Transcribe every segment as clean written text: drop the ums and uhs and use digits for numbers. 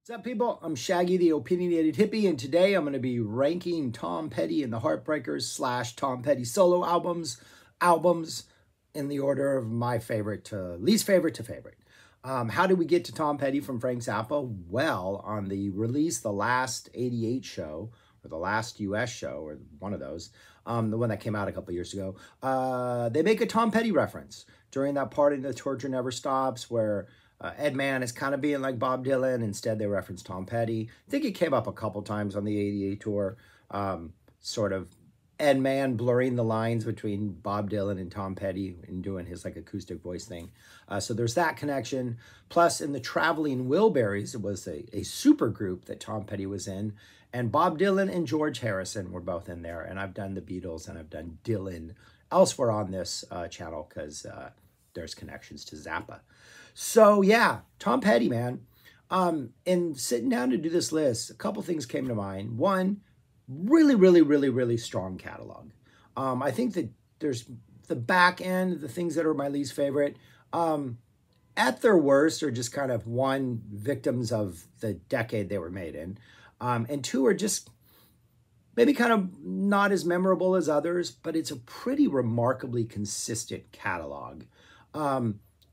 What's up, people? I'm Shaggy, the opinionated hippie, and today I'm going to be ranking Tom Petty and the Heartbreakers / Tom Petty solo albums in the order of my favorite to least favorite to favorite. How did we get to Tom Petty from Frank Zappa? Well, on the release, the last 88 show, or the last US show, or one of those, the one that came out a couple years ago, they make a Tom Petty reference during that part in The Torture Never Stops where Ed Mann is kind of being like Bob Dylan. Instead, they reference Tom Petty. I think it came up a couple times on the 88 tour, sort of Ed Mann blurring the lines between Bob Dylan and Tom Petty and doing his like acoustic voice thing. So there's that connection. Plus, in the Traveling Wilburys, it was a super group that Tom Petty was in. And Bob Dylan and George Harrison were both in there. And I've done the Beatles and I've done Dylan elsewhere on this channel because there's connections to Zappa. So yeah, Tom Petty, man. And sitting down to do this list, a couple things came to mind. One, really strong catalog. I think that there's the back end, the things that are my least favorite, at their worst are just kind of one, victims of the decade they were made in. And two are just maybe kind of not as memorable as others, but it's a pretty remarkably consistent catalog.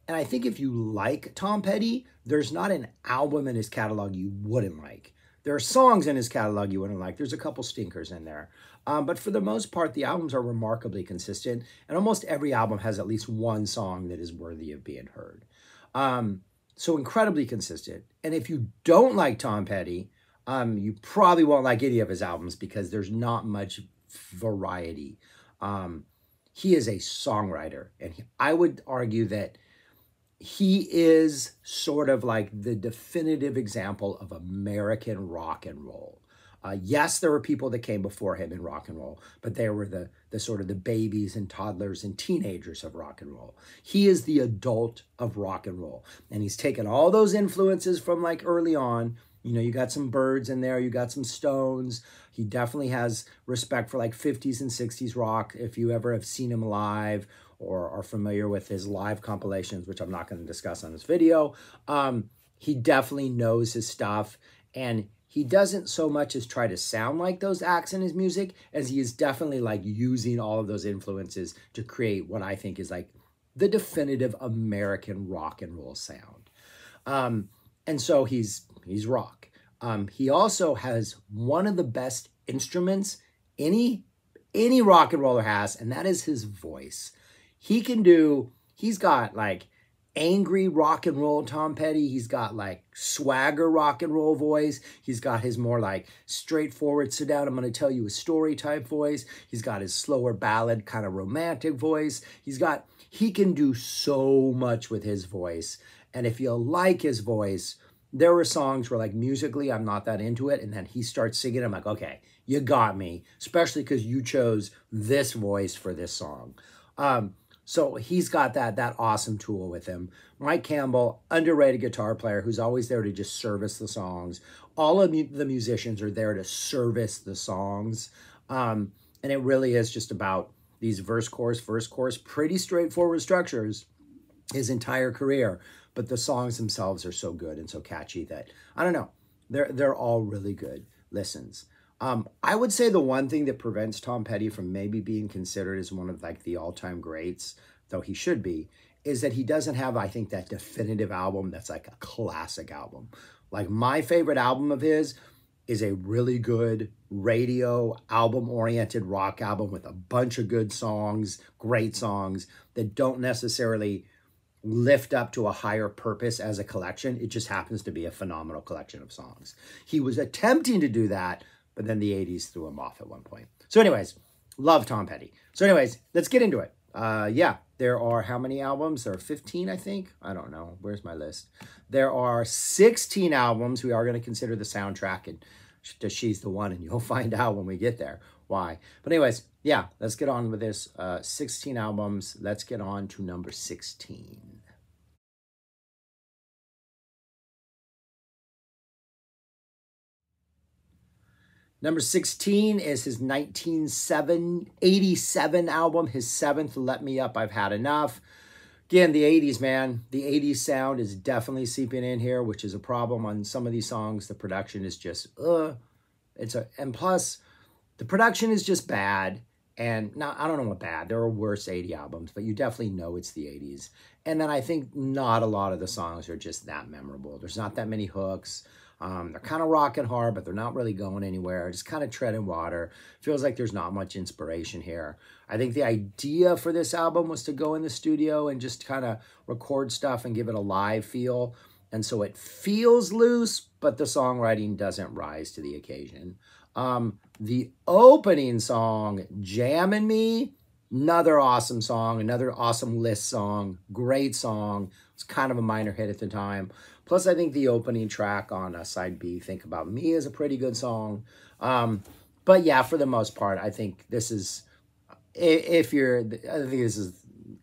And I think if you like Tom Petty, there's not an album in his catalog you wouldn't like. There are songs in his catalog you wouldn't like. There's a couple stinkers in there. But for the most part, the albums are remarkably consistent. And almost every album has at least one song that is worthy of being heard. So incredibly consistent. And if you don't like Tom Petty, you probably won't like any of his albums because there's not much variety. He is a songwriter. And I would argue that he is sort of like the definitive example of American rock and roll. Yes, there were people that came before him in rock and roll, but they were the sort of the babies and toddlers and teenagers of rock and roll. He is the adult of rock and roll. And he's taken all those influences from like early on. You know, you got some Byrds in there, you got some Stones. He definitely has respect for like 50s and 60s rock. If you ever have seen him live or are familiar with his live compilations, which I'm not going to discuss on this video, he definitely knows his stuff. And he doesn't so much as try to sound like those acts in his music as he is definitely like using all of those influences to create what I think is like the definitive American rock and roll sound. And so he's rock. He also has one of the best instruments any rock and roller has, and that is his voice. He's got like angry rock and roll Tom Petty. He's got like swagger rock and roll voice. He's got his more like straightforward, sit down, I'm going to tell you a story type voice. He's got his slower ballad kind of romantic voice. He can do so much with his voice. And if you like his voice, there were songs where like musically, I'm not that into it. And then he starts singing. I'm like, okay, you got me, especially because you chose this voice for this song. So he's got that awesome tool with him. Mike Campbell, underrated guitar player who's always there to just service the songs. All of the musicians are there to service the songs. And it really is just about these verse, chorus, pretty straightforward structures his entire career. But the songs themselves are so good and so catchy that, I don't know, they're all really good listens. I would say the one thing that prevents Tom Petty from maybe being considered as one of like the all-time greats, though he should be, is that he doesn't have, I think, that definitive album that's like a classic album. Like my favorite album of his is a really good radio album-oriented rock album with a bunch of good songs, great songs that don't necessarily lift up to a higher purpose as a collection. It just happens to be a phenomenal collection of songs. He was attempting to do that, but then the 80s threw him off at one point. So anyways, love Tom Petty. So anyways, let's get into it. Yeah, there are how many albums? There are 15, I think. I don't know. Where's my list? There are 16 albums. We are going to consider the soundtrack, and She's the One, and you'll find out when we get there why. But anyways, yeah, let's get on with this. 16 albums. Let's get on to number 16. Number 16 is his 1987 album, his seventh, Let Me Up, I've Had Enough. Again, the 80s, man. The 80s sound is definitely seeping in here, which is a problem on some of these songs. The production is just, and plus, the production is just bad. And now, I don't know what bad. There are worse 80 albums, but you definitely know it's the 80s. And then I think not a lot of the songs are just that memorable. There's not that many hooks. They're kind of rocking hard, but they're not really going anywhere. Just kind of treading water. Feels like there's not much inspiration here. I think the idea for this album was to go in the studio and just kind of record stuff and give it a live feel. And so it feels loose, but the songwriting doesn't rise to the occasion. The opening song, Jammin' Me, another awesome song, another awesome list song, great song. It's kind of a minor hit at the time. Plus, I think the opening track on side B, Think About Me, is a pretty good song. But yeah, for the most part, I think this is, I think this is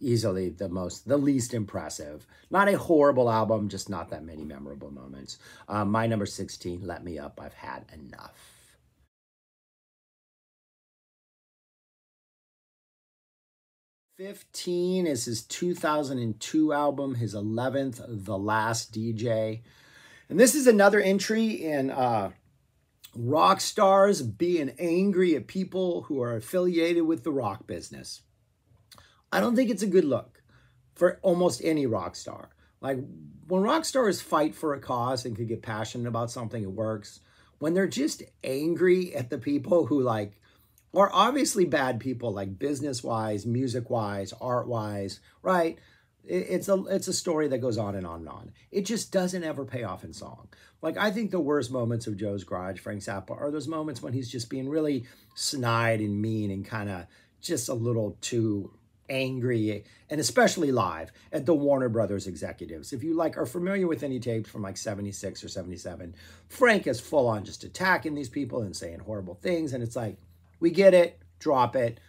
easily the least impressive. Not a horrible album, just not that many memorable moments. My number 16, Let Me Up, I've Had Enough. 15 is his 2002 album, his 11th, The Last DJ. And this is another entry in rock stars being angry at people who are affiliated with the rock business. I don't think it's a good look for almost any rock star. Like, when rock stars fight for a cause and can get passionate about something, it works. When they're just angry at the people who, like, are obviously bad people, like business-wise, music-wise, art-wise, right? It's a story that goes on and on and on. It just doesn't ever pay off in song. Like, I think the worst moments of Joe's Garage, Frank Zappa, are those moments when he's just being really snide and mean and kind of just a little too angry, and especially live at the Warner Brothers executives. If you are familiar with any tapes from like 76 or 77, Frank is full on just attacking these people and saying horrible things, and it's like, we get it, drop it.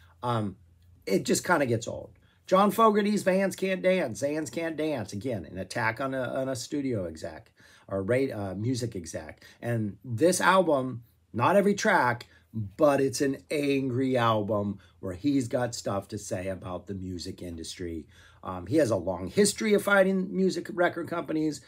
It just kind of gets old. John Fogerty's Vans Can't Dance, Zans Can't Dance. Again, an attack on a studio exec or music exec. And this album, not every track, but it's an angry album where he's got stuff to say about the music industry. He has a long history of fighting music record companies.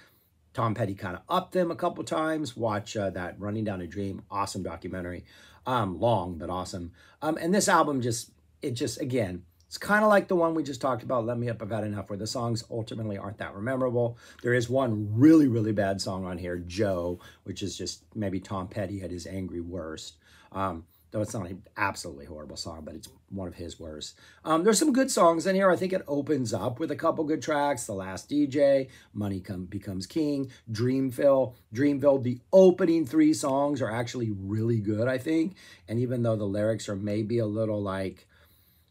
Tom Petty kind of upped them a couple times. Watch that Running Down a Dream, awesome documentary. Long, but awesome. And this album again, it's kind of like the one we just talked about, Let Me Up, I've Had Enough, where the songs ultimately aren't that memorable. There is one really, really bad song on here, Joe, which is just maybe Tom Petty at his angry worst. Though it's not an absolutely horrible song, but it's one of his worst. There's some good songs in here. I think it opens up with a couple good tracks. The Last DJ, Money Becomes King, Dreamville. The opening 3 songs are actually really good, I think. And even though the lyrics are maybe a little like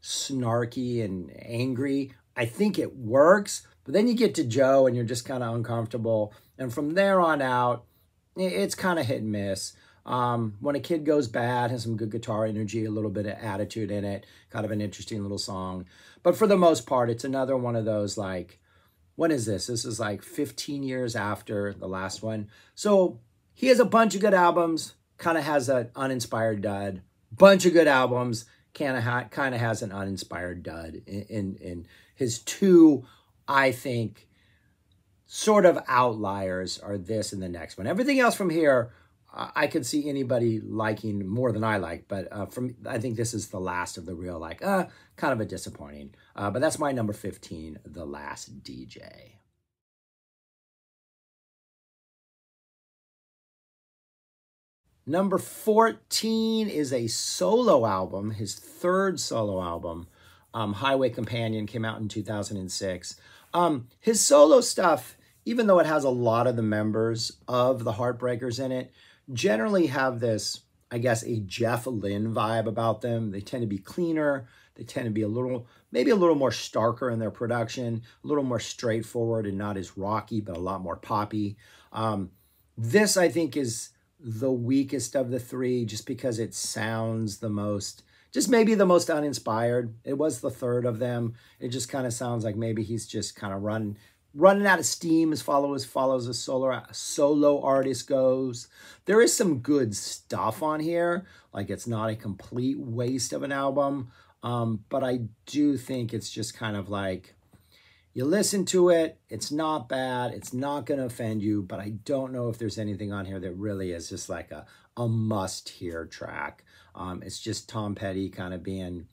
snarky and angry, I think it works. But then you get to Joe and you're just kind of uncomfortable. And from there on out, it's kind of hit and miss. When a Kid Goes Bad has some good guitar energy, a little bit of attitude in it, kind of an interesting little song. But for the most part, it's another one of those, like, when is this? This is like 15 years after the last one. So he has a bunch of good albums, kind of has an uninspired dud. Bunch of good albums, kind of has an uninspired dud. In his 2, I think, sort of outliers are this and the next one. Everything else from here, I could see anybody liking more than I like, but I think this is the last of the real, like, kind of a disappointing. But that's my number 15, The Last DJ. Number 14 is a solo album, his 3rd solo album. Highway Companion came out in 2006. His solo stuff, even though it has a lot of the members of the Heartbreakers in it, generally have this, I guess, a Jeff Lynne vibe about them. They tend to be cleaner. They tend to be maybe a little more starker in their production, a little more straightforward and not as rocky, but a lot more poppy. This, I think, is the weakest of the 3 just because it sounds the most, just maybe the most uninspired. It was the 3rd of them. It just kind of sounds like maybe he's just kind of running out of steam as far as a solo artist goes. There is some good stuff on here. Like, it's not a complete waste of an album. But I do think it's just kind of like, You listen to it, it's not bad, it's not going to offend you, but I don't know if there's anything on here that really is just like a must-hear track. It's just Tom Petty kind of being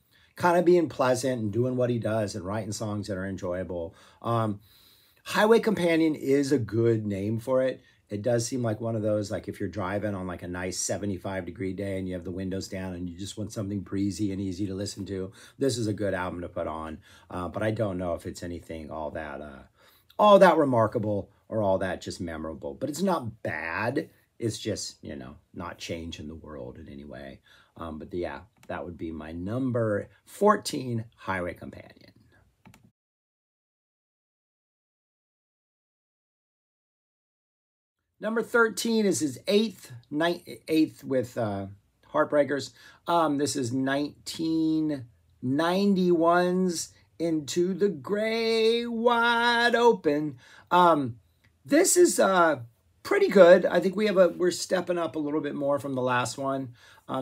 pleasant and doing what he does and writing songs that are enjoyable. Highway Companion is a good name for it. It does seem like one of those, like if you're driving on like a nice 75-degree day and you have the windows down and you just want something breezy and easy to listen to, this is a good album to put on. But I don't know if it's anything all that remarkable or all that just memorable. But it's not bad. It's just, you know, not changing the world in any way. But yeah, that would be my number 14, Highway Companion. Number 13 is his eighth with Heartbreakers. This is 1991's Into the Gray Wide Open. This is pretty good. I think we're stepping up a little bit more from the last one.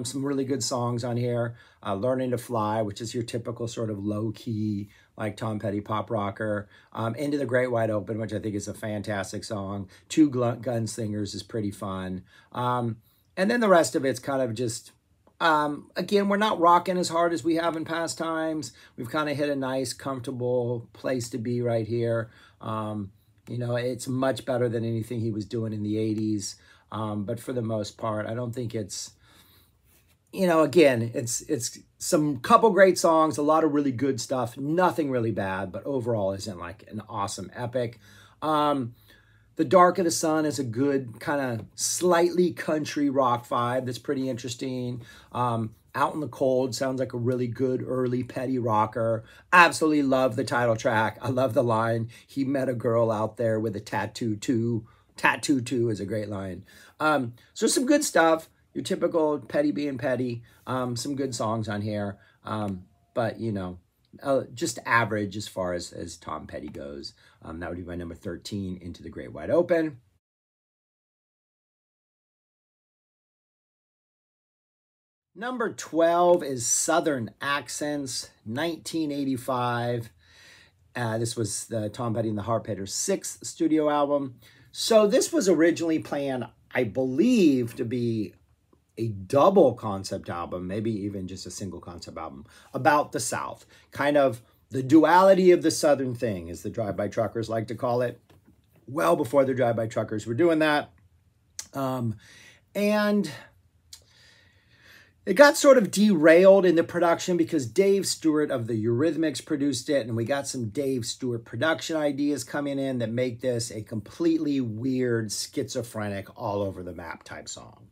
Some really good songs on here. Learning to Fly, which is your typical sort of low-key, like Tom Petty pop rocker. Into the Great Wide Open, which I think is a fantastic song. Two Gunslingers is pretty fun. And then the rest of it's kind of just, again, we're not rocking as hard as we have in past times. We've kind of hit a nice, comfortable place to be right here. You know, it's much better than anything he was doing in the 80s. But for the most part, I don't think it's, you know, again, it's some couple great songs, a lot of really good stuff, nothing really bad, but overall isn't like an awesome epic. The Dark of the Sun is a good kind of slightly country rock vibe that's pretty interesting. Out in the Cold sounds like a really good early Petty rocker. Absolutely love the title track. I love the line, he met a girl out there with a tattoo too. Tattoo too is a great line. So some good stuff. Your typical Petty being Petty. Some good songs on here. But, you know, just average as far as Tom Petty goes. That would be my number 13, Into the Great Wide Open. Number 12 is Southern Accents, 1985. This was the Tom Petty and the Heartbreakers' 6th studio album. So this was originally planned, I believe, to be a double concept album, maybe even just a single concept album, about the South. Kind of the duality of the Southern thing, as the drive-by truckers like to call it. Well before the drive-by truckers were doing that. And it got sort of derailed in the production because Dave Stewart of the Eurythmics produced it, and we got some Dave Stewart production ideas coming in that make this a completely weird, schizophrenic, all-over-the-map type song.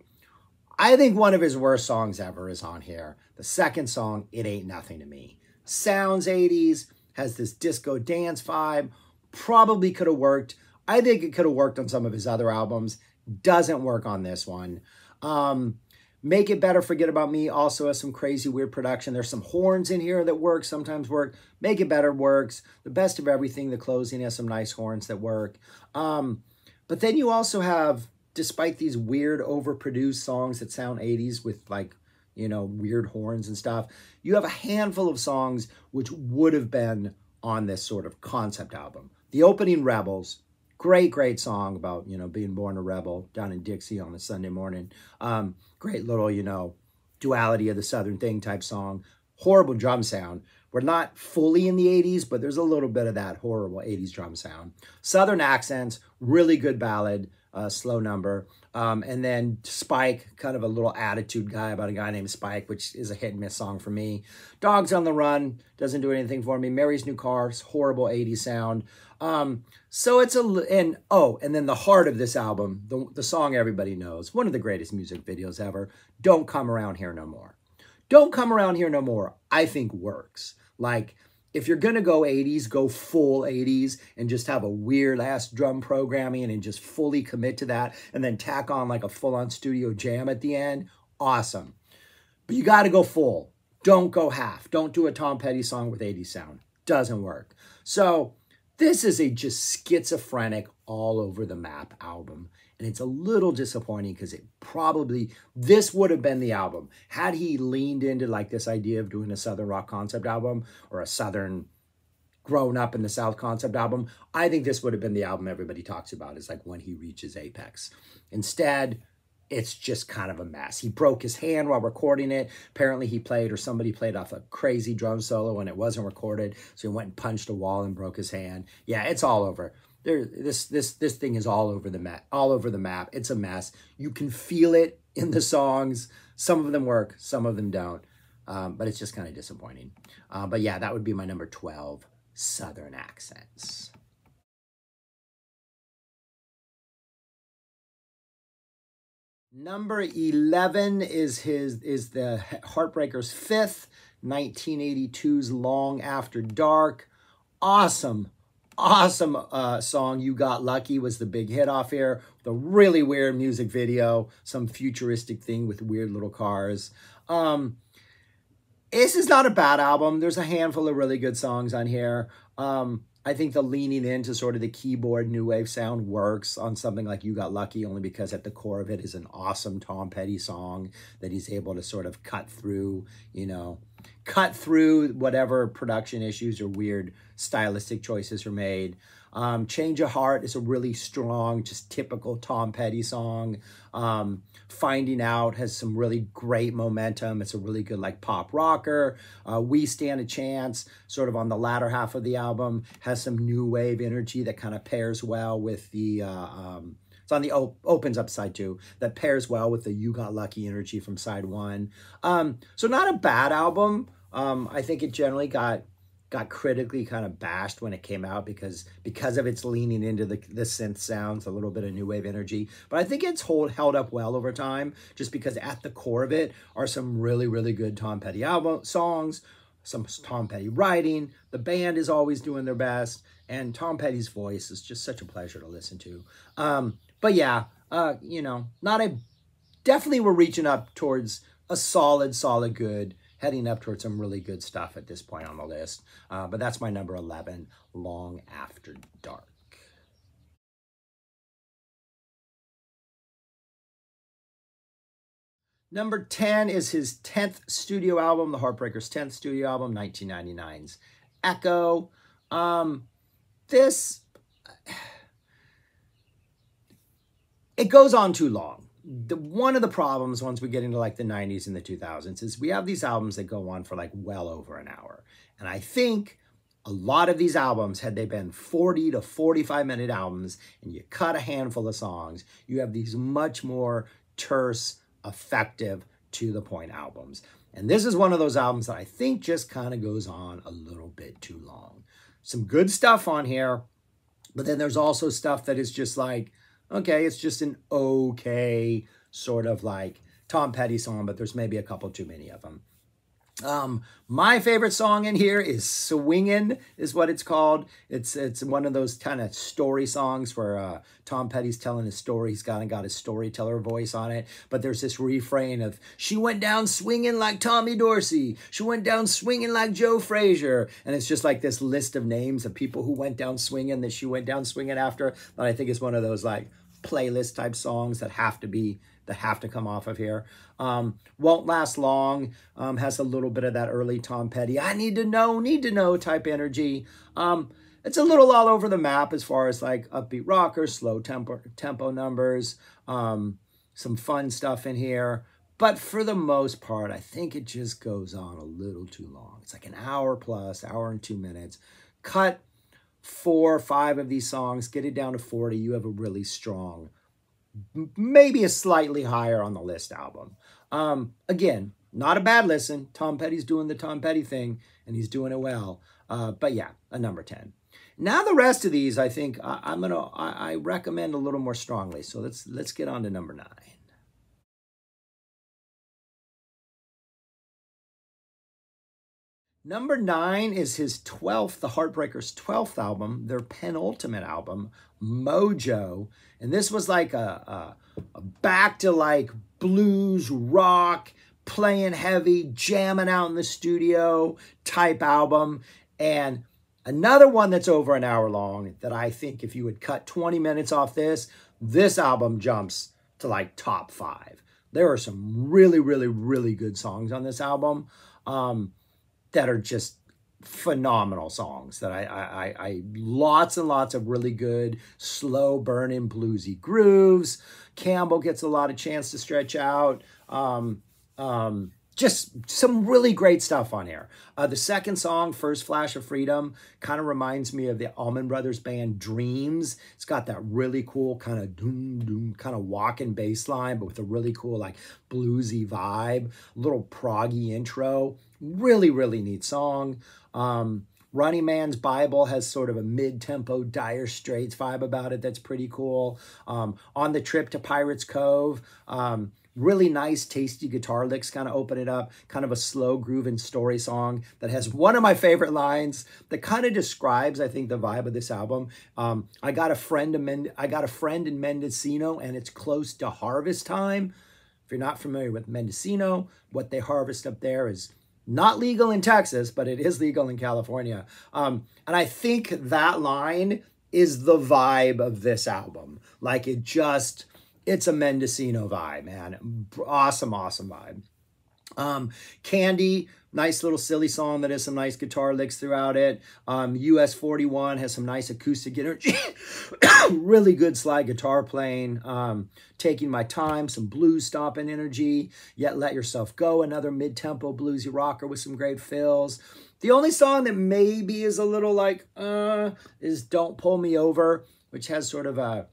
I think one of his worst songs ever is on here. The second song, It Ain't Nothing to Me. Sounds 80s, has this disco dance vibe, probably could have worked. I think it could have worked on some of his other albums. Doesn't work on this one. Make It Better, Forget About Me also has some crazy weird production. There's some horns in here that work, sometimes work. Make It Better works. The Best of Everything, the closing has some nice horns that work. But then you also have, despite these weird overproduced songs that sound 80s with like, you know, weird horns and stuff, you have a handful of songs which would have been on this sort of concept album. The opening, Rebels, great song about, you know, being born a rebel down in Dixie on a Sunday morning. Great little, you know, duality of the Southern thing type song. Horrible drum sound. We're not fully in the 80s, but there's a little bit of that horrible 80s drum sound. Southern Accents, really good ballad. Slow number. And then Spike, kind of a little attitude guy about a guy named Spike, which is a hit and miss song for me. Dogs on the Run, doesn't do anything for me. Mary's New Car, horrible 80s sound. So it's and then the heart of this album, the song everybody knows, one of the greatest music videos ever, Don't Come Around Here No More. Don't Come Around Here No More, I think works. Like, if you're going to go 80s, go full 80s and just have a weird-ass drum programming and just fully commit to that and then tack on like a full-on studio jam at the end, awesome. But you got to go full. Don't go half. Don't do a Tom Petty song with 80s sound. Doesn't work. So this is a just schizophrenic, all-over-the-map album. And it's a little disappointing because this would have been the album. Had he leaned into like this idea of doing a Southern rock concept album or a Southern Growing Up in the South concept album. I think this would have been the album everybody talks about, is like when he reaches apex. Instead, it's just kind of a mess. He broke his hand while recording it. Apparently he played, or somebody played off a crazy drum solo and it wasn't recorded. So he went and punched a wall and broke his hand. Yeah, it's all over. This thing is all over the map. All over the map. It's a mess. You can feel it in the songs. Some of them work, some of them don't. But it's just kind of disappointing. But yeah, that would be my number 12, Southern Accents. Number 11 is the Heartbreakers' fifth, 1982's Long After Dark. Awesome song. You Got Lucky was the big hit off here. The really weird music video, some futuristic thing with weird little cars. This is not a bad album. There's a handful of really good songs on here. I think the leaning into sort of the keyboard new wave sound works on something like You Got Lucky, only because at the core of it is an awesome Tom Petty song that he's able to sort of cut through, cut through whatever production issues or weird stylistic choices are made. Change of Heart is a really strong, just typical Tom Petty song. Finding Out has some really great momentum. It's a really good like pop rocker. We Stand a Chance, sort of on the latter half of the album, has some new wave energy that kind of pairs well with the, it's on the opens up side 2, that pairs well with the You Got Lucky energy from side 1. So not a bad album. I think it generally got critically kind of bashed when it came out because of its leaning into the synth sounds, a little bit of new wave energy. But I think it's held up well over time, just because at the core of it are some really, really good Tom Petty album songs, some Tom Petty writing. The band is always doing their best, and Tom Petty's voice is just such a pleasure to listen to. But yeah, definitely we're reaching up towards a solid good, heading up towards some really good stuff at this point on the list. But that's my number 11, Long After Dark. Number 10 is his 10th studio album, the Heartbreakers' 10th studio album, 1999's Echo. It goes on too long. One of the problems once we get into like the 90s and the 2000s is we have these albums that go on for like well over an hour. And I think a lot of these albums, had they been 40 to 45-minute albums and you cut a handful of songs, you have these much more terse, effective, to-the-point albums. And this is one of those albums that I think just kind of goes on a little bit too long. Some good stuff on here, but then there's also stuff that is just like, okay, it's just an okay sort of like Tom Petty song, but there's maybe a couple too many of them. My favorite song in here is Swingin', is what it's called. It's one of those kind of story songs where Tom Petty's telling his story. He's got his storyteller voice on it. But there's this refrain of, she went down swinging like Tommy Dorsey. She went down swinging like Joe Frazier. And it's just like this list of names of people who went down swinging that she went down swinging after. That I think is one of those like playlist type songs that have to come off of here. Won't Last Long has a little bit of that early Tom Petty, I need to know type energy. It's a little all over the map as far as like upbeat rockers, slow tempo numbers, some fun stuff in here. But for the most part, I think it just goes on a little too long. It's like an hour plus, hour and 2 minutes. Cut 4 or 5 of these songs, get it down to 40. You have a really strong, maybe a slightly higher on the list album. Again, not a bad listen. Tom Petty's doing the Tom Petty thing, and he's doing it well. But yeah, a number 10. Now the rest of these, I think I recommend a little more strongly. So let's get on to number 9. Number 9 is his 12th, the Heartbreakers' 12th album, their penultimate album, Mojo. And this was like a back to like blues, rock, playing heavy, jamming out in the studio type album. And another one that's over an hour long that I think if you would cut 20 minutes off this album jumps to like top 5. There are some really, really, really good songs on this album. That are just phenomenal songs that I lots and lots of really good slow burning bluesy grooves. Campbell gets a lot of chance to stretch out. Just some really great stuff on here. The second song, First Flash of Freedom, kind of reminds me of the Allman Brothers band Dreams. It's got that really cool kind of doom doom kind of walking bass line, but with a really cool like bluesy vibe, little proggy intro. Really, really neat song. Running Man's Bible has sort of a mid-tempo Dire Straits vibe about it that's pretty cool. On the Trip to Pirates Cove, really nice, tasty guitar licks kind of open it up. Kind of a slow grooving story song that has one of my favorite lines that kind of describes, I think, the vibe of this album. I got a friend in Mendocino, and it's close to harvest time. If you're not familiar with Mendocino, what they harvest up there is not legal in Texas, but it is legal in California. And I think that line is the vibe of this album. Like it's a Mendocino vibe, man. Awesome, awesome vibe. Candy, nice little silly song that has some nice guitar licks throughout it. US 41 has some nice acoustic energy. Really good slide guitar playing. Taking My Time, some blues stomping energy. Yet Let Yourself Go, another mid-tempo bluesy rocker with some great fills. The only song that maybe is a little like, is Don't Pull Me Over, which has sort of a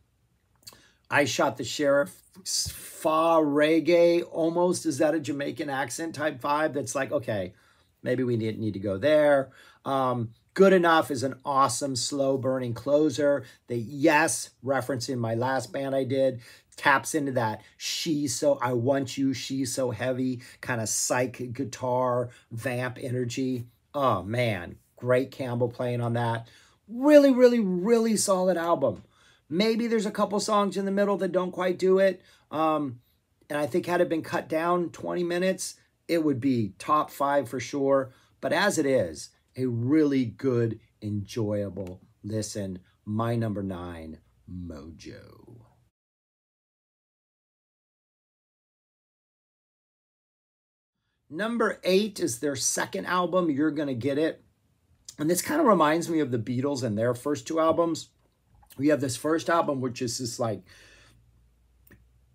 I Shot the Sheriff, fa reggae almost. Is that a Jamaican accent type vibe? That's like, okay, maybe we need to go there. Good Enough is an awesome slow burning closer that, yes, referencing my last band I did, taps into that I Want You, She's So Heavy kind of psych guitar vamp energy. Oh man, great Campbell playing on that. Really, really, really solid album. Maybe there's a couple songs in the middle that don't quite do it. And I think had it been cut down 20 minutes, it would be top 5 for sure. But as it is, a really good, enjoyable listen. My number 9, Mojo. Number 8 is their second album, You're Gonna Get It. And this kind of reminds me of the Beatles and their first 2 albums. We have this first album, which is just like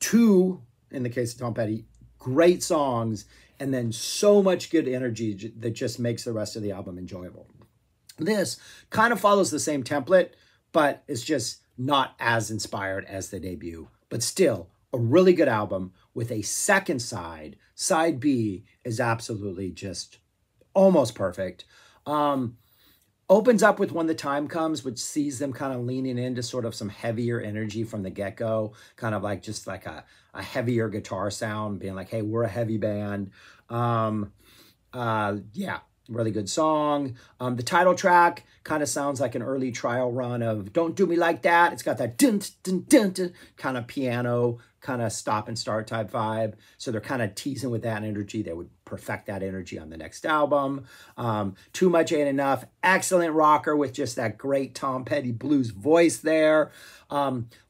2, in the case of Tom Petty, great songs, and then so much good energy that just makes the rest of the album enjoyable. This kind of follows the same template, but it's just not as inspired as the debut. But still, a really good album with a second side. Side B is absolutely just almost perfect. Opens up with When the Time Comes, which sees them kind of leaning into sort of some heavier energy from the get-go, kind of like just like a heavier guitar sound, being like, hey, we're a heavy band. Yeah, really good song. The title track kind of sounds like an early trial run of Don't Do Me Like That. It's got that dun, dun, dun, dun, kind of piano, kind of stop and start type vibe. So they're kind of teasing with that energy. They would perfect that energy on the next album. Too Much Ain't Enough. Excellent rocker with just that great Tom Petty blues voice there.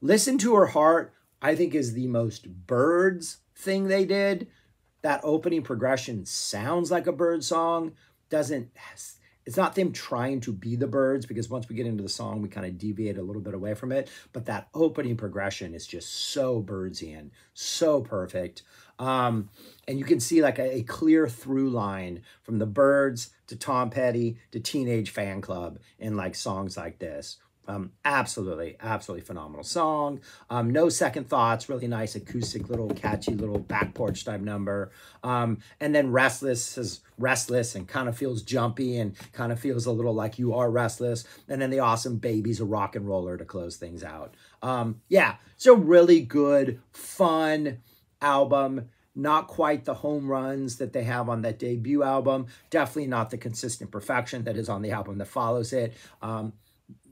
Listen to Her Heart, I think, is the most Byrds thing they did. That opening progression sounds like a Byrds song. It's not them trying to be the Byrds, because once we get into the song, we kind of deviate a little bit away from it. But that opening progression is just so Byrdsian, so perfect. And you can see like a clear through line from the Byrds to Tom Petty to Teenage Fan Club in like songs like this. Absolutely phenomenal song. No Second Thoughts, really nice acoustic, little catchy, little back porch type number. And then Restless is restless and kind of feels jumpy and kind of feels a little like You Are Restless. And then the awesome Baby's a Rock and Roller to close things out. Yeah, it's a really good, fun album. Not quite the home runs that they have on that debut album. Definitely not the consistent perfection that is on the album that follows it.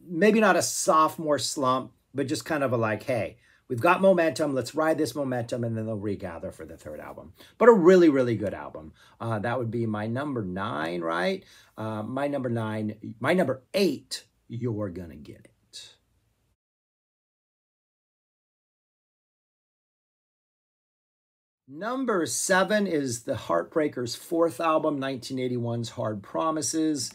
Maybe not a sophomore slump, but just kind of a like, hey, we've got momentum. Let's ride this momentum, and then they'll regather for the third album. But a really, really good album. That would be my number 9, right? My number 8, You're Gonna Get It. Number 7 is the Heartbreakers' 4th album, 1981's Hard Promises.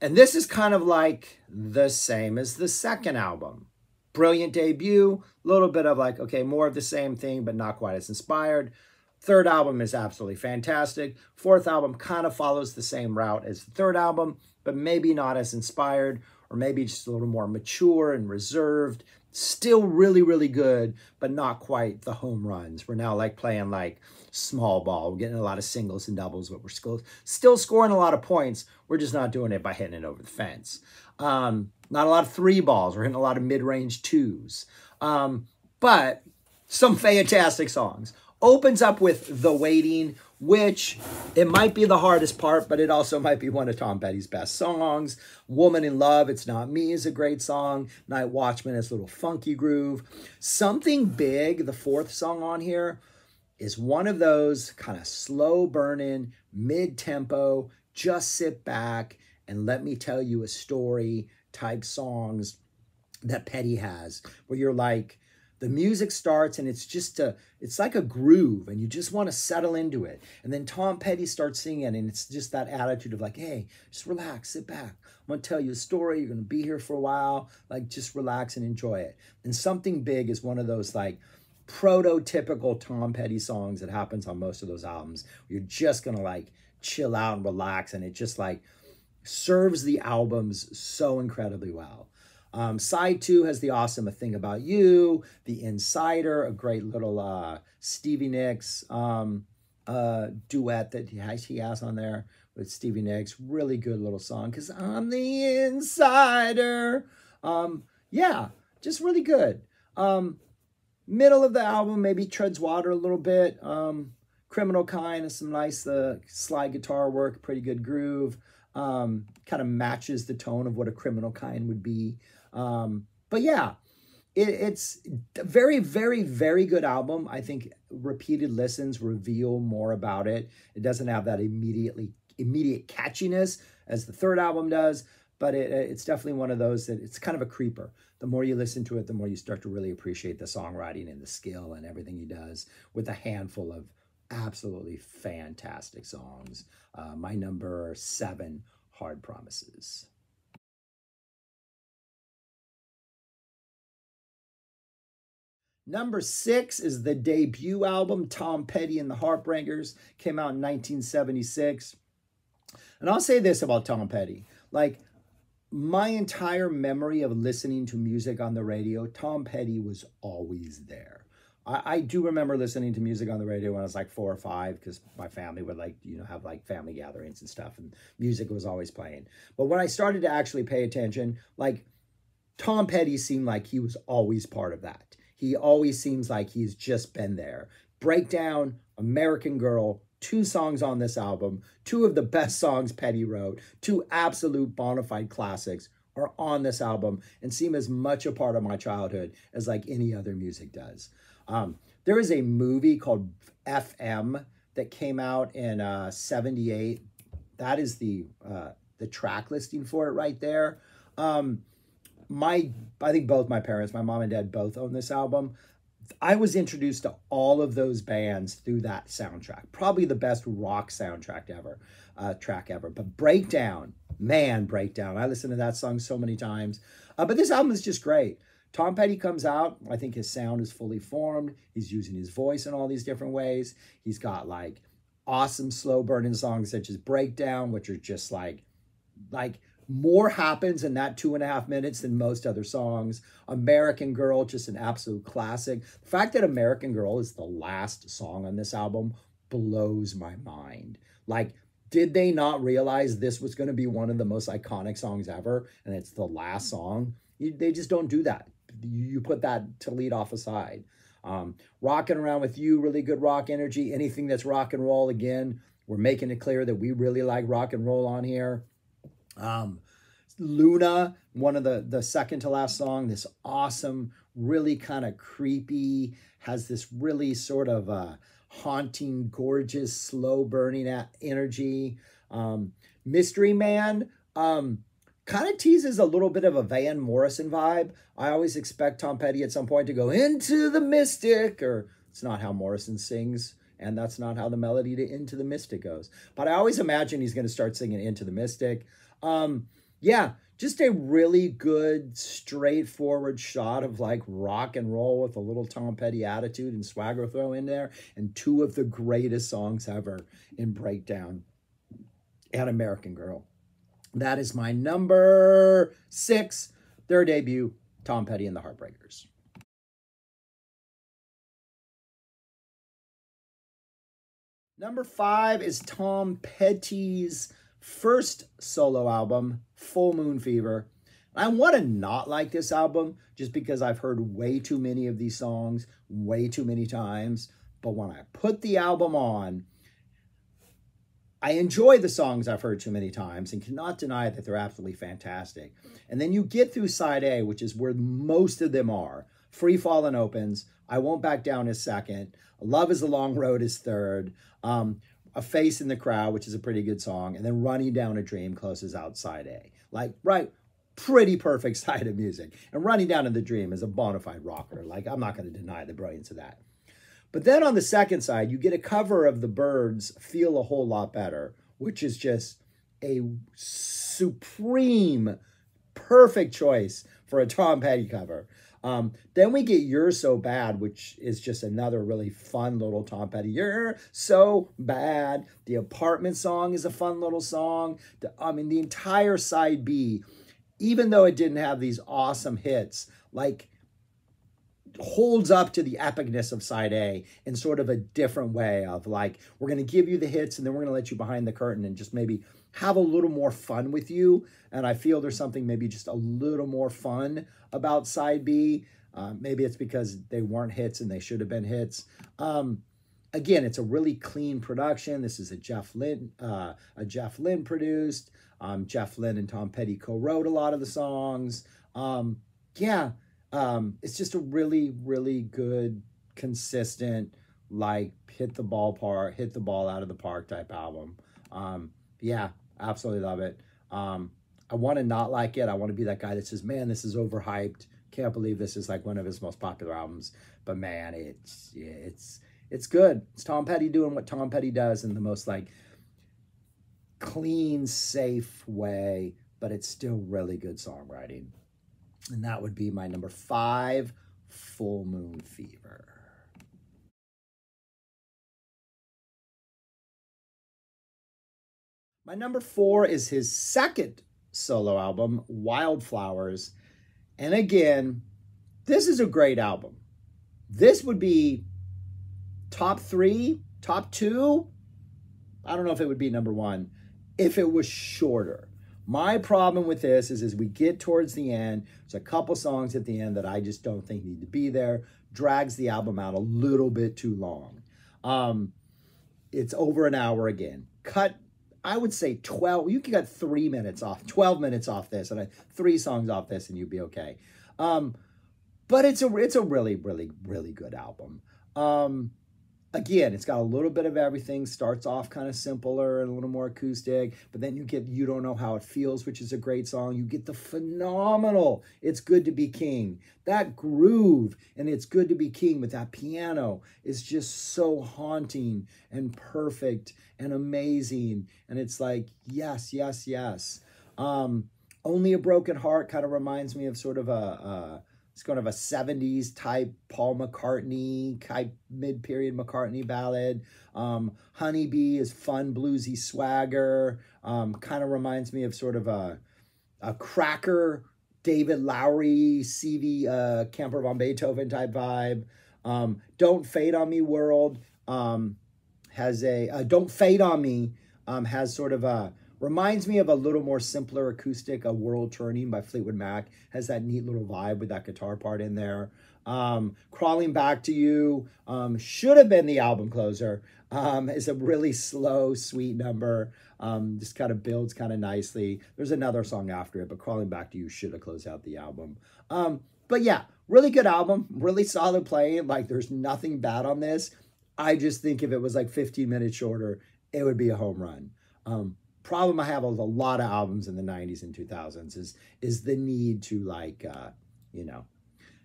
And this is kind of like the same as the second album. Brilliant debut, a little bit of like, okay, more of the same thing, but not quite as inspired. Third album is absolutely fantastic. Fourth album kind of follows the same route as the third album, but maybe not as inspired, or maybe just a little more mature and reserved. Still really, really good, but not quite the home runs. We're now like playing like small ball. We're getting a lot of singles and doubles, but we're still scoring a lot of points. We're just not doing it by hitting it over the fence. Not a lot of three balls. We're hitting a lot of mid-range twos. But some fantastic songs. Opens up with The Waiting, which it might be the hardest part, but it also might be one of Tom Petty's best songs. Woman in Love, It's Not Me is a great song. Night Watchman has a little funky groove. Something Big, the fourth song on here, is one of those kind of slow burning, mid-tempo, just sit back and let me tell you a story type songs that Petty has, where you're like, the music starts and it's like a groove and you just want to settle into it. And then Tom Petty starts singing and it's just that attitude of like, hey, just relax, sit back. I'm going to tell you a story. You're going to be here for a while. Like, just relax and enjoy it. And Something Big is one of those like prototypical Tom Petty songs that happens on most of those albums. You're just going to like chill out and relax. And it just like serves the albums so incredibly well. Side 2 has the awesome A Thing About You, The Insider, a great little Stevie Nicks duet that he has on there with Stevie Nicks. Really good little song, because I'm the insider. Yeah, just really good. Middle of the album maybe treads water a little bit. Criminal Kind has some nice slide guitar work, pretty good groove. Kind of matches the tone of what a Criminal Kind would be. But yeah, it's a very, very, very good album. I think repeated listens reveal more about it. It doesn't have that immediate catchiness as the third album does, but it's definitely one of those that it's kind of a creeper. The more you listen to it, the more you start to really appreciate the songwriting and the skill and everything he does with a handful of absolutely fantastic songs. My number 7, Hard Promises. Number 6 is the debut album, Tom Petty and the Heartbreakers. Came out in 1976. And I'll say this about Tom Petty. Like, my entire memory of listening to music on the radio, Tom Petty was always there. I do remember listening to music on the radio when I was like 4 or 5, because my family would like, have like family gatherings and stuff, and music was always playing. But when I started to actually pay attention, like, Tom Petty seemed like he was always part of that. He always seems like he's just been there. Breakdown, American Girl, 2 songs on this album, 2 of the best songs Petty wrote, 2 absolute bona fide classics are on this album and seem as much a part of my childhood as like any other music does. There is a movie called FM that came out in 78. That is the track listing for it right there. I think both my parents, my mom and dad, both own this album. I was introduced to all of those bands through that soundtrack. Probably the best rock soundtrack ever, track ever. But Breakdown, man, Breakdown. I listened to that song so many times. But this album is just great. Tom Petty comes out. I think his sound is fully formed. He's using his voice in all these different ways. He's got like awesome slow burning songs such as Breakdown, which are just like more happens in that 2.5 minutes than most other songs. American Girl, just an absolute classic. The fact that American Girl is the last song on this album blows my mind. Like, did they not realize this was going to be one of the most iconic songs ever, and it's the last song? They just don't do that. You put that to lead off aside. Rockin' Around With You, really good rock energy. Anything that's rock and roll, again, we're making it clear that we really like rock and roll on here. Luna, one of the second to last song, this awesome, really kind of creepy, has this really sort of haunting, gorgeous, slow burning energy. Mystery Man kind of teases a little bit of a Van Morrison vibe. I always expect Tom Petty at some point to go into the mystic, or it's not how Morrison sings, and that's not how the melody to Into the Mystic goes. But I always imagine he's going to start singing Into the Mystic. yeah, just a really good, straightforward shot of like rock and roll with a little Tom Petty attitude and swagger throw in there, and two of the greatest songs ever in Breakdown and American Girl. That is my number 6, their debut, Tom Petty and the Heartbreakers. Number 5 is Tom Petty's first solo album, Full Moon Fever. I want to not like this album just because I've heard way too many of these songs way too many times. But when I put the album on, I enjoy the songs I've heard too many times and cannot deny that they're absolutely fantastic. And then you get through side A, which is where most of them are. Free Fallin' opens. I Won't Back Down is second. Love is a Long Road is third. A Face in the Crowd, which is a pretty good song. And then Running Down a Dream closes out side A. Like, right, pretty perfect side of music. And Running Down in the Dream is a bona fide rocker. Like, I'm not going to deny the brilliance of that. But then on the second side, you get a cover of the Byrds' Feel a Whole Lot Better, which is just a supreme, perfect choice for a Tom Petty cover. Then we get You're So Bad, which is just another really fun little Tom Petty. You're so bad. The Apartment song is a fun little song. The entire side B, even though it didn't have these awesome hits, like, holds up to the epicness of side A in sort of a different way of like, we're going to give you the hits and then we're going to let you behind the curtain and just maybe have a little more fun with you. And I feel there's something maybe just a little more fun about side B. Maybe it's because they weren't hits and they should have been hits. Again, it's a really clean production. This is a Jeff Lynne produced. Jeff Lynne and Tom Petty co-wrote a lot of the songs. It's just a really, really good, consistent, like hit the ball out of the park type album. Absolutely love it. I want to not like it. I want to be that guy that says, man, this is overhyped. Can't believe this is like one of his most popular albums. But man, it's good. It's Tom Petty doing what Tom Petty does in the most like clean, safe way, but it's still really good songwriting. And that would be my number 5, Full Moon Fever. My number 4 is his second solo album, Wildflowers. And again, this is a great album. This would be top 3, top 2. I don't know if it would be number 1 if it was shorter. My problem with this is as we get towards the end, there's a couple songs at the end that I just don't think need to be there. Drags the album out a little bit too long. It's over an hour again. Cut, I would say 12. You could cut 3 minutes off, 12 minutes off this, and 3 songs off this, and you'd be okay. But it's a really, really, really good album. Again, it's got a little bit of everything. Starts off kind of simpler and a little more acoustic, but then you get You Don't Know How It Feels, which is a great song. You get the phenomenal It's Good to Be King. That groove and It's Good to Be King with that piano is just so haunting and perfect and amazing. And it's like, yes, yes, yes. Only a Broken Heart kind of reminds me of sort of it's kind of a 70s type Paul McCartney, type mid-period McCartney ballad. Honeybee is fun, bluesy swagger. Kind of reminds me of sort of a Cracker, David Lowery, C.V. Camper von Beethoven type vibe. Don't Fade on Me World has a... Don't Fade on Me has sort of a... Reminds me of a little more simpler acoustic, A World Turning by Fleetwood Mac. Has that neat little vibe with that guitar part in there. Crawling Back to You should have been the album closer. It's a really slow, sweet number. Just kind of builds kind of nicely. There's another song after it, but Crawling Back to You should have closed out the album. But yeah, really good album. Really solid playing. Like, there's nothing bad on this. I just think if it was like 15 minutes shorter, it would be a home run. Problem I have with a lot of albums in the 90s and 2000s is the need to like,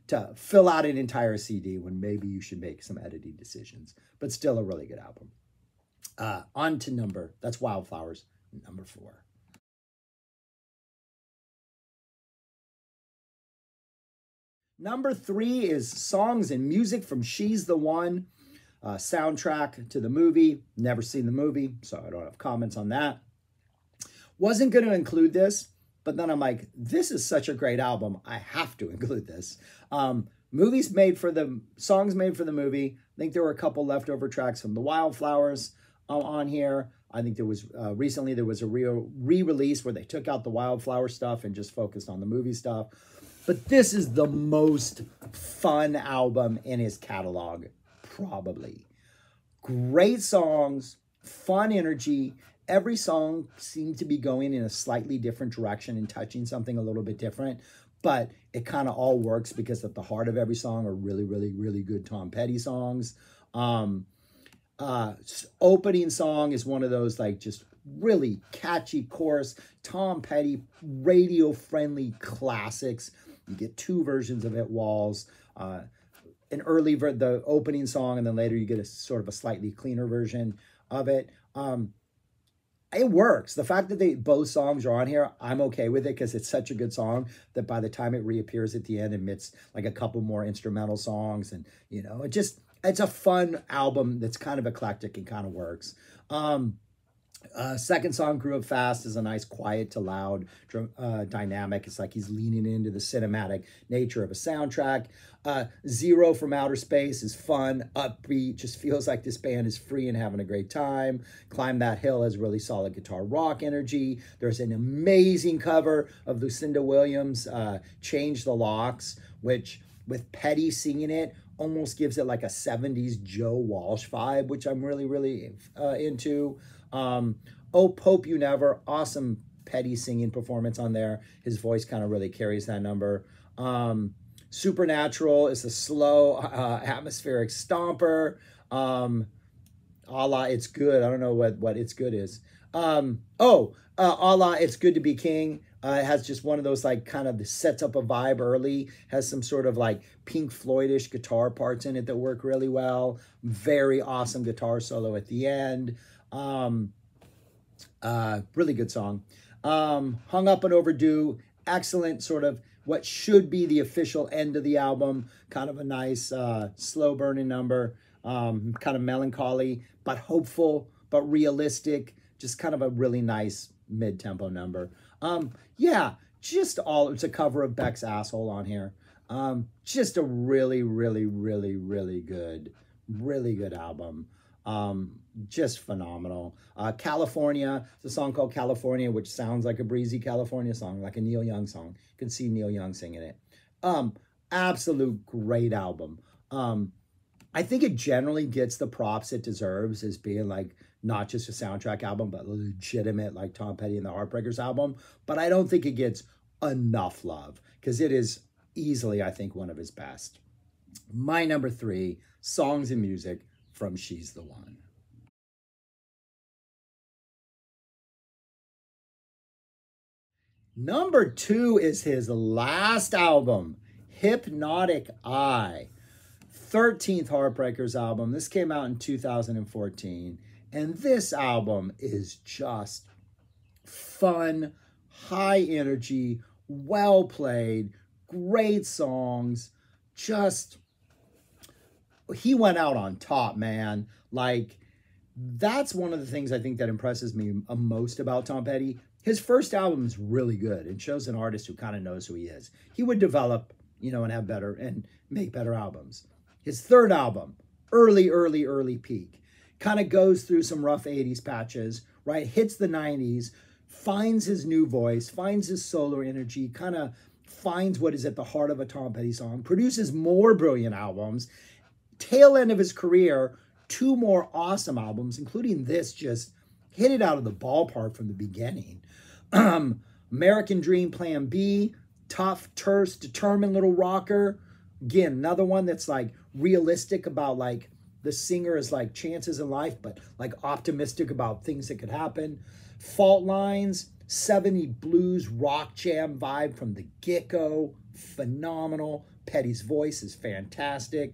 to fill out an entire CD when maybe you should make some editing decisions, but still a really good album. On to that's Wildflowers, number 4. Number 3 is songs and music from She's the One, soundtrack to the movie. Never seen the movie, so I don't have comments on that. Wasn't going to include this, but then I'm like, this is such a great album. I have to include this. Songs made for the movie. I think there were a couple leftover tracks from the Wildflowers on here. I think there was recently there was a re-release where they took out the Wildflower stuff and just focused on the movie stuff. But this is the most fun album in his catalog, probably. Great songs, fun energy. Every song seemed to be going in a slightly different direction and touching something a little bit different. But it kind of all works because at the heart of every song are really, really, really good Tom Petty songs. Opening song is one of those like just really catchy chorus, Tom Petty, radio-friendly classics. You get 2 versions of It Walls. The opening song, and then later you get a sort of a slightly cleaner version of it. It works. The fact that both songs are on here, I'm okay with it because it's such a good song that by the time it reappears at the end, it admits like a couple more instrumental songs. And, you know, it's a fun album that's kind of eclectic and kind of works. Second song, Grew Up Fast, is a nice quiet to loud dynamic. It's like he's leaning into the cinematic nature of a soundtrack. Zero from Outer Space is fun, upbeat, just feels like this band is free and having a great time. Climb That Hill has really solid guitar rock energy. There's an amazing cover of Lucinda Williams' Change the Locks, which with Petty singing it, almost gives it like a 70s Joe Walsh vibe, which I'm really, really into. Oh, Pope You Never, awesome Petty singing performance on there. His voice kind of really carries that number. Supernatural is a slow, atmospheric stomper. A la It's Good. I don't know what It's Good is. A la It's Good to Be King. It has just one of those like kind of sets up a vibe early, has some sort of like Pink Floyd-ish guitar parts in it that work really well. Very awesome guitar solo at the end. Really good song. Hung Up and Overdue, excellent sort of what should be the official end of the album. Kind of a nice slow burning number, kind of melancholy, but hopeful, but realistic. Just kind of a really nice mid-tempo number. Yeah, it's a cover of Beck's Asshole on here. Just a really, really, really, really good album. Just phenomenal. California, it's a song called California, which sounds like a breezy California song, like a Neil Young song. You can see Neil Young singing it. Absolute great album. I think it generally gets the props it deserves as being like not just a soundtrack album, but a legitimate like Tom Petty and the Heartbreakers album. But I don't think it gets enough love because it is easily, I think, one of his best. My number 3, songs and music from She's the One. Number 2 is his last album, Hypnotic Eye. 13th Heartbreakers album. This came out in 2014. And this album is just fun, high energy, well played, great songs. Just, he went out on top, man. Like, that's one of the things I think that impresses me most about Tom Petty. His first album is really good and shows an artist who kind of knows who he is. He would develop, you know, and have better and make better albums. His third album, early peak, kind of goes through some rough 80s patches, right? Hits the 90s, finds his new voice, finds his solo energy, kind of finds what is at the heart of a Tom Petty song, produces more brilliant albums. Tail end of his career, 2 more awesome albums, including this, just hit it out of the ballpark from the beginning. American Dream Plan B, tough, terse, determined little rocker. Again, another one that's like realistic about like the singer is like chances in life, but like optimistic about things that could happen. Fault Lines, 70 blues rock jam vibe from the get-go. Phenomenal. Petty's voice is fantastic.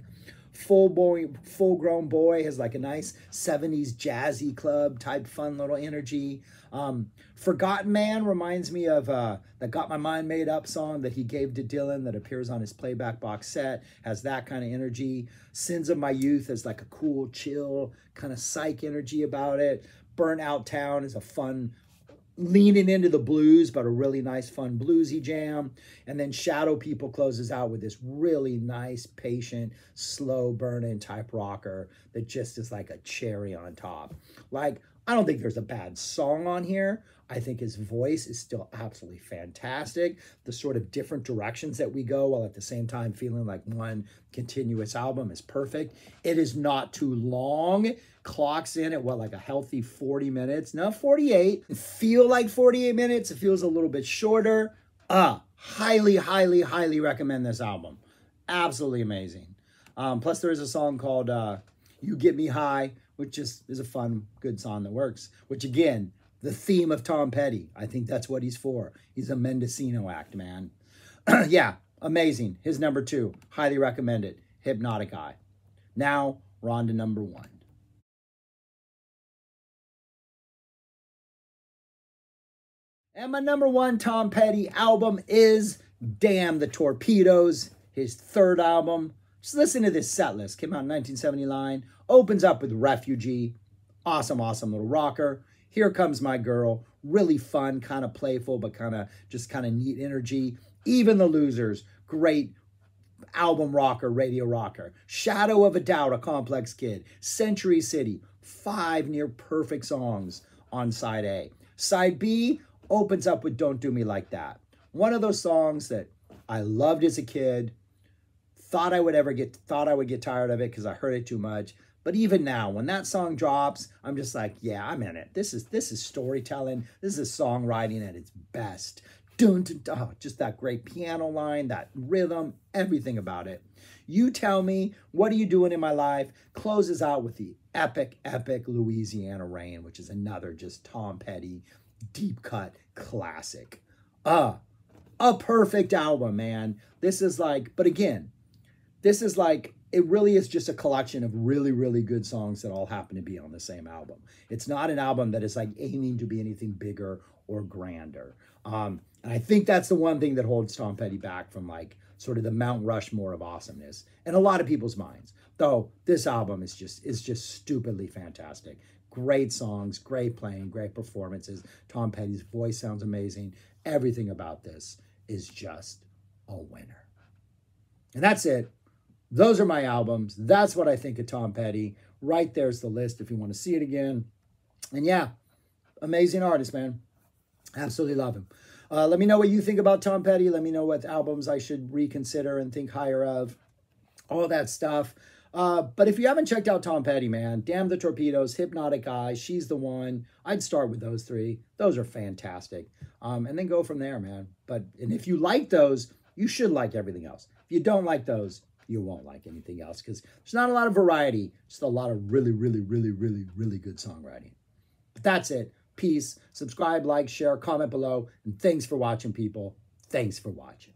Full-grown boy has like a nice 70s jazzy club type fun little energy. Forgotten Man reminds me of the Got My Mind Made Up song that he gave to Dylan that appears on his playback box set, has that kind of energy. Sins of My Youth has like a cool, chill, kind of psych energy about it. Burnt Out Town is a fun, leaning into the blues, but a really nice, fun bluesy jam. And then Shadow People closes out with this really nice, patient, slow burn-in type rocker that just is like a cherry on top. Like, I don't think there's a bad song on here. I think his voice is still absolutely fantastic. The sort of different directions that we go while at the same time feeling like one continuous album is perfect. It is not too long. Clocks in at what, like a healthy 40 minutes? No, 48. It feel like 48 minutes. It feels a little bit shorter. Highly, highly, highly recommend this album. Absolutely amazing. Plus there is a song called You Get Me High, which just is a fun, good song that works. Which again, the theme of Tom Petty. I think that's what he's for. He's a Mendocino act, man. Yeah, amazing. His number 2. Highly recommend it. Hypnotic Eye. Now, we're on to number 1. And my number 1 Tom Petty album is Damn the Torpedos, his 3rd album. Just listen to this set list. Came out in 1979. Opens up with Refugee. Awesome, awesome little rocker. Here Comes My Girl. Really fun, kind of playful, but kind of neat energy. Even the Losers. Great album rocker, radio rocker. Shadow of a Doubt, A Complex Kid. Century City. 5 near perfect songs on side A. Side B opens up with Don't Do Me Like That. One of those songs that I loved as a kid. Thought I would get tired of it because I heard it too much. But even now, when that song drops, I'm just like, yeah, I'm in it. This is storytelling. This is songwriting at its best. Dun, dun, dun. Oh, just that great piano line, that rhythm, everything about it. You Tell Me, What Are You Doing in My Life? Closes out with the epic, epic Louisiana Rain, which is another just Tom Petty deep cut classic. A perfect album, man. This is like, but again, this is like, it really is just a collection of really, really good songs that all happen to be on the same album. It's not an album that is like aiming to be anything bigger or grander. And I think that's the one thing that holds Tom Petty back from like sort of the Mount Rushmore of awesomeness in a lot of people's minds. Though this album is just stupidly fantastic. Great songs, great playing, great performances. Tom Petty's voice sounds amazing. Everything about this is just a winner. And that's it. Those are my albums. That's what I think of Tom Petty. Right there's the list if you want to see it again. And yeah, amazing artist, man. Absolutely love him. Let me know what you think about Tom Petty. Let me know what albums I should reconsider and think higher of. All that stuff. But if you haven't checked out Tom Petty, man, Damn the Torpedoes, Hypnotic Eye, She's the One. I'd start with those 3. Those are fantastic. And then go from there, man. And if you like those, you should like everything else. If you don't like those, you won't like anything else because there's not a lot of variety, just a lot of really, really, really, really, really good songwriting. But that's it. Peace. Subscribe, like, share, comment below. And thanks for watching, people. Thanks for watching.